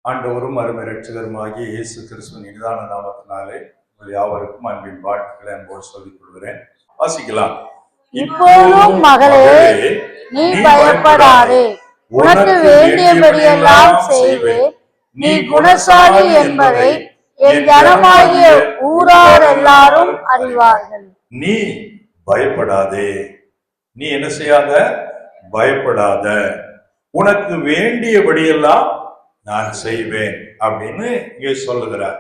ஆண்டவரும் அருமை இரட்சகருமாகிய இயேசு கிறிஸ்துவின் இனிதான நாமத்தினாலே உங்கள் யாவருக்கும் அன்பின் வாழ்த்துக்களை அன்போடு சொல்லிக் கொள்கிறேன். வாசிக்கலாம். இப்போதும் மகளே, நீ பயப்படாதே, உனக்கு வேண்டியபடியெல்லாம் செய்வேன். நீ குணசாலி என்பதை என் ஜனமாகிய ஊரார் எல்லாரும் அறிவார்கள். நீ பயப்படாதே, நீ என்ன செய்யாத, பயப்படாத, உனக்கு வேண்டியபடியெல்லாம் நான் செய்வேன் அப்படின்னு இங்கே சொல்லுகிறார்.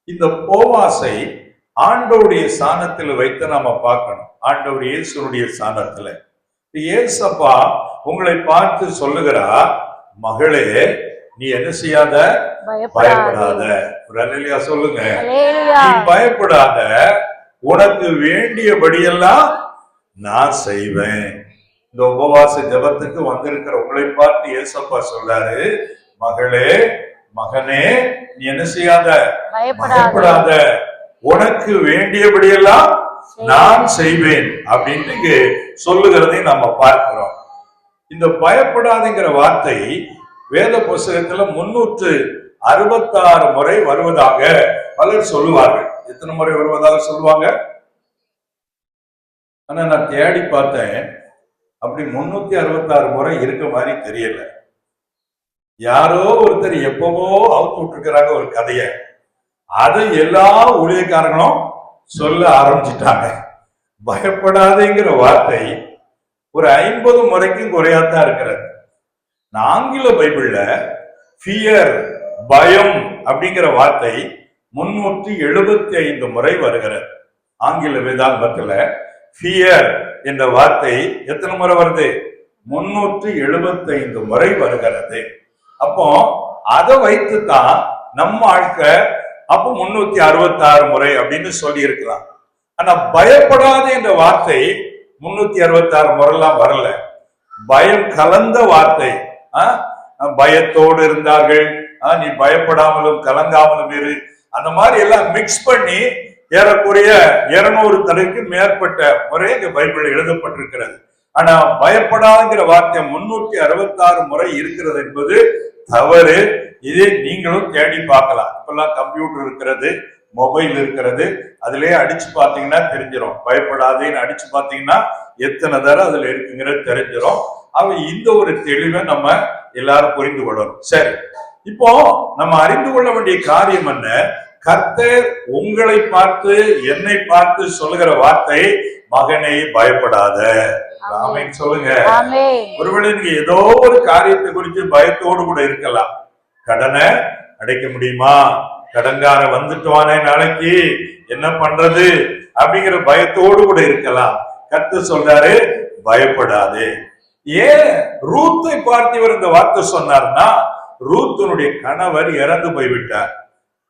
இந்த போவாசை ஆண்டவருடைய சாணத்தில் வைத்து நாம பார்க்கணும். ஆண்டவர் இயேசுனுடைய சாணத்துல இயேசப்பா உங்களை பார்த்து சொல்லுகிறார், மகளே நீ என்ன செய்யாத, பயப்படாத. ஒரு அல்லேலூயா சொல்லுங்க. நீ பயப்படாத, உனக்கு வேண்டியபடியெல்லாம் நான் செய்வேன். இந்த உபவாச ஜபத்துக்கு வந்திருக்கிற உங்களை பார்த்து இயேசப்பா சொல்றாரு, மகளே மகனே நீ என்ன செய்யாத, பயப்படாத, உனக்கு வேண்டியபடியெல்லாம் நான் செய்வேன் அப்படின்னு சொல்லுகிறதை நம்ம பார்க்கிறோம். இந்த பயப்படாதுங்கிற வார்த்தை வேத புஸ்தகத்துல 366 முறை வருவதாக பலர் சொல்லுவார்கள். எத்தனை முறை வருவதாக சொல்லுவாங்க? ஆனா நான் தேடி பார்த்தேன், அப்படி 366 முறை இருக்க மாதிரி தெரியல. யாரோ ஒருத்தர் எப்பவோ அவுத்து விட்டுருக்கிறாங்க ஒரு கதைய, அதை எல்லா ஊழியக்காரங்களும் சொல்ல ஆரம்பிச்சுட்டாங்க. பயப்படாதேங்கிற வார்த்தை ஒரு 50 முறைக்கும் குறையாதான் இருக்கிறது. ஆங்கில பைபிள்ல ஃபியர், பயம் அப்படிங்கிற வார்த்தை 375 முறை வருகிறது. ஆங்கில வேதாகமத்துல ஃபியர் என்ற வார்த்தை எத்தனை முறை வருது? 375 முறை வருகிறது. அப்போ அதை வைத்து தான் நம்ம வாழ்க்கை அப்போ 366 முறை அப்படின்னு சொல்லி இருக்கலாம். ஆனா பயப்படாத என்ற வார்த்தை 366 முறைலாம் வரல. பயம் கலந்த வார்த்தை. பயத்தோடு இருந்தார்கள், நீ பயப்படாமலும் கலங்காமலும் இரு, அந்த மாதிரி எல்லாம் மிக்ஸ் பண்ணி ஏறக்குறைய 200 தடவைக்கு மேற்பட்ட முறை இந்த பைபிள் எழுதப்பட்டிருக்கிறது. ஆனா பயப்படாதுங்கிற வார்த்தை 366 முறை இருக்கிறது என்பது தவறு. இதே நீங்களும் தேடி பார்க்கலாம். இப்பெல்லாம் கம்ப்யூட்டர் இருக்கிறது, மொபைல் இருக்கிறது, அதுலயே அடிச்சு பார்த்தீங்கன்னா தெரிஞ்சிடும். பயப்படாதேன்னு அடிச்சு பார்த்தீங்கன்னா எத்தனை தடவை அதுல இருக்குங்கிறது தெரிஞ்சிடும். இந்த ஒரு தெளிவை நம்ம எல்லாரும் புரிந்து கொள்ளணும். சரி, இப்போ நம்ம அறிந்து கொள்ள வேண்டிய காரியம் என்ன? கர்த்தர் உங்களை பார்த்து என்னை பார்த்து சொல்லுகிற வார்த்தை, மகனை பயப்படாத. ஆமென் சொல்லுங்க. ஒருவேளை நீங்க ஏதோ ஒரு காரியத்தை குறித்து பயத்தோடு கூட இருக்கலாம். கடனை அடைக்க முடியுமா, கடன்கார வந்துட்டுவானே நாளைக்கு என்ன பண்றது அப்படிங்கிற பயத்தோடு கூட இருக்கலாம். கர்த்தர் சொல்றாரு பயப்படாதே. ஏன் ரூத்தை பார்த்து இவர் இந்த வார்த்தை சொன்னார்னா, ரூத்தினுடைய கணவர் இறந்து போய்விட்டார்.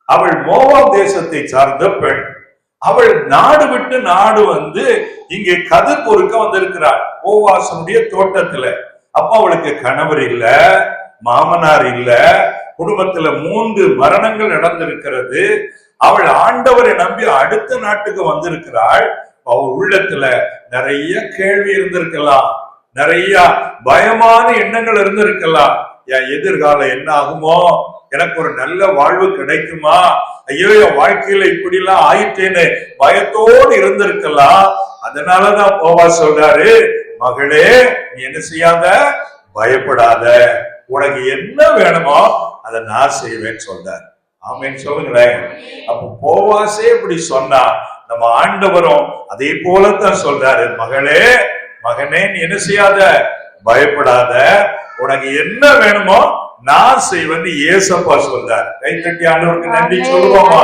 அவள் மோவாப் தேசத்தை சார்ந்த பெண். அவள் நாடு விட்டு நாடு வந்து இங்கே கதிர் பொறுக்க வந்திருக்கிறாள் போவாசனுடைய தோட்டத்துல. அப்ப அவளுக்கு கணவர் இல்ல, மாமனார் இல்ல, குடும்பத்துல 3 மரணங்கள் நடந்திருக்கிறது. அவள் ஆண்டவரை நம்பி அடுத்த நாட்டுக்கு வந்திருக்கிறாள். அவள் உள்ளத்துல நிறைய கேள்வி இருந்திருக்கலாம், நிறைய பயமான எண்ணங்கள் இருந்திருக்கலாம். என் எதிர்காலம் என்ன ஆகுமோ, எனக்கு ஒரு நல்ல வாழ்வு கிடைக்குமா, ஐயோ என் வாழ்க்கையில இப்படி எல்லாம் ஆயிட்டேன்னு பயத்தோடு இருந்திருக்கலாம். அதனாலதான் போவா சொல்றாரு, மகளே நீ என்ன செய்யாத, பயப்படாத, உனக்கு என்ன வேணுமோ அதை நான் செய்வேன்னு சொல்றாரு. ஆமென் சொல்லுங்களேன். அப்ப போவாசே இப்படி சொன்னா நம்ம ஆண்டவரும் அதே போலத்தான் சொல்றாரு, மகளே மகனே நீ என்ன செய்யாத, பயப்படாத, உனக்கு என்ன வேணுமோ நான் செய்வேன்னு ஏசப்பா சொல்றார். கை தட்டி ஆண்டவருக்கு நன்றி சொல்லுவோமா?